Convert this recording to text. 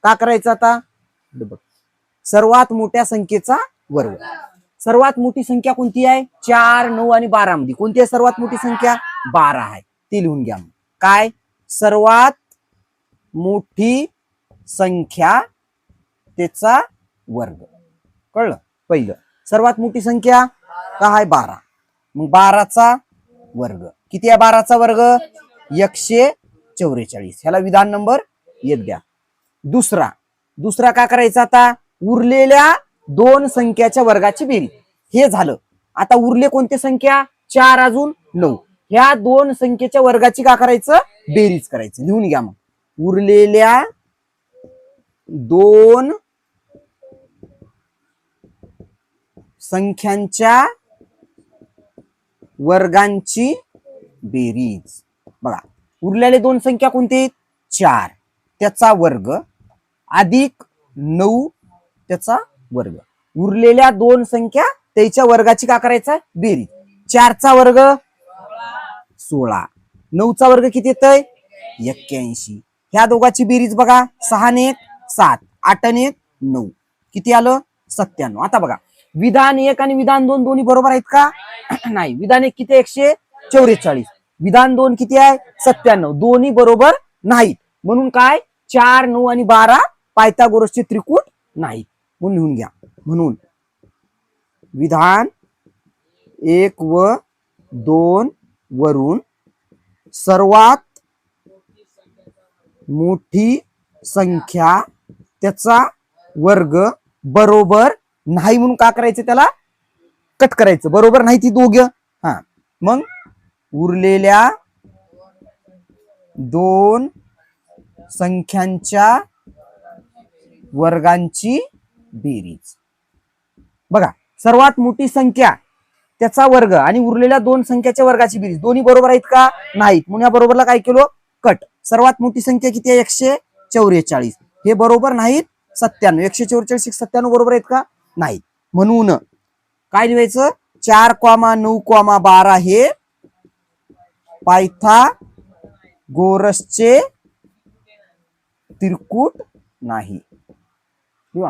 का करायचं आता? सर्वात मोठ्या संख्येचा वर्ग. सर्वात मोठी संख्या कोणती आहे? 4, 9 आणि 12 मध्ये कोणती आहे सर्वात मोठी संख्या? 12 आहे. ती लिहून घ्या. काय? सर्वात मोठी संख्या त्याचा वर्ग. कळलं? पहिलं सर्वात मोठी संख्या काय आहे? 12. मग 12चा वर्ग किती आहे? 12चा वर्ग 144. ह्याला विधान नंबर 1 द्या. दुसरा काय करायचा आता? उरलेल्या दोन संख्याच्या वर्गाची बेरीज. हे झालं. आता उरले कोणते संख्या? 4 अजून 9. ह्या दोन संख्येच्या वर्गाची काय करायचं? बेरीज करायचं. लिहून घ्या. मग उरलेल्या दोन संख्यांच्या वर्गांची बेरीज. बघा उरलेले दोन संख्या कोणते? 4 त्याचा वर्ग अधिक 9 त्याचा वर्ग. उरलेल्या दोन संख्या त्याच्या वर्गाची काय करायचं? बेरीज. 4चा वर्ग 16. 9चा वर्ग किती येतोय? 81. ह्या दोघांची बेरीज बघा. 6 ने 1 7, 8 ने 1 9. किती आलं? 97. आता बघा विधान 1 आणि विधान 2 दोन्ही बरोबर आहेत का? नाही. विधान 1 किती? 144. विधान 2 किती आहे? 97. दोन्ही बरोबर नाहीत. म्हणून काय? 4, 9 आणि 12 पायथागोरसचे त्रिकूट नाहीत. म्हणून लिहून घ्या. म्हणून विधान 1 व 2 वरून सर्वात मोठी संख्या त्याचा वर्ग बरोबर नाही. म्हणून का करायचं? त्याला कट करायचं. बरोबर नाही ती दोघं. हा मग उरलेल्या दोन संख्यांच्या वर्गांची बेरीज. बघा सर्वात मोठी संख्या त्याचा वर्ग आणि उरलेल्या दोन संख्याच्या वर्गाची बेरीज दोन्ही बरोबर आहेत का? नाहीत. म्हणून या बरोबरला काय केलं? कट. सर्वात मोठी संख्या किती आहे? 144. हे बरोबर नाहीत. 97. 144 97 बरोबर आहेत का? नाहीत. म्हणून काय लिहायचं? 4, 9, 12 हे पायथागोरसचे त्रिकूट नाही.